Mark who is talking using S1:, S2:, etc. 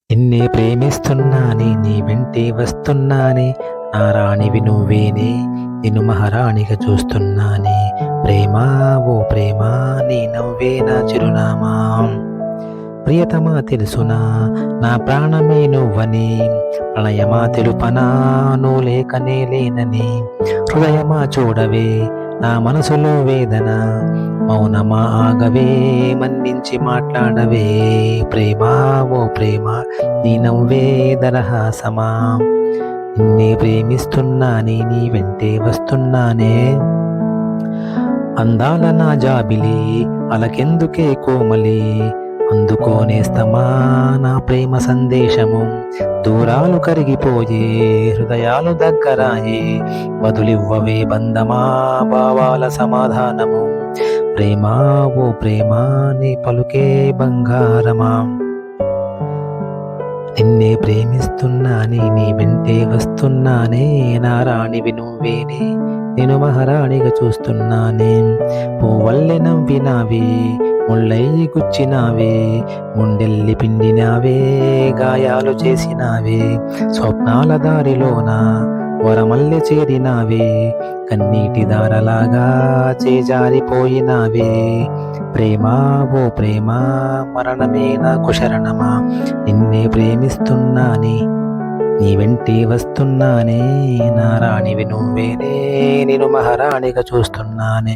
S1: నిన్నే ప్రేమిస్తున్నానే నీ వెంటే వస్తున్నానే నా రాణివి నువ్వేనే నిన్ను మహారాణిగా చూస్తున్నానే ప్రేమా ఓ ప్రేమా నీ నవ్వే నా చిరునామా ప్రియతమా తెలుసునా నా ప్రాణమే నువ్వని ప్రణయమా తెలుపనా నువ్వు లేకనే లేనని హృదయమా చూడవే నా మనసులో వేదన మౌనమా ఆగవే మన్నించి మాట్లాడవే ప్రేమా ఓ ప్రేమ నీ నవ్వే దరహాసమా నిన్నే ప్రేమిస్తున్నానే నీ వెంటే వస్తున్నానే అందాల నా జాబిలి అలకెందుకే కోమలి అందుకోనేస్తమా నా ప్రేమ సందేశము దూరాలు కరిగిపోయే హృదయాలు దగ్గరాయే బదులివ్వవే బంధమా భావాల సమాధానము ప్రేమా ఓ ప్రేమా నీ పలుకే బంగారమా నిన్నే ప్రేమిస్తున్నానే నీ వెంటే వస్తున్నానే నా రాణివి నువ్వేనే నేను మహారాణిగా చూస్తున్నానే పువ్వల్లె నవ్వినావే ముళ్ళయ్యి గుచ్చినావే గుండెల్లి పిండినావే గాయాలు చేసినావే స్వప్నాల దారిలోన వరమల్లె చేరినావే కన్నీటి దారలాగా చేజారిపోయినావే ప్రేమా ఓ ప్రేమా మరణమే నాకు శరణమా నిన్నే ప్రేమిస్తున్నానే నీ వెంటే వస్తున్నానే నా రాణివి నువ్వేనే నేను మహారాణిగా చూస్తున్నానే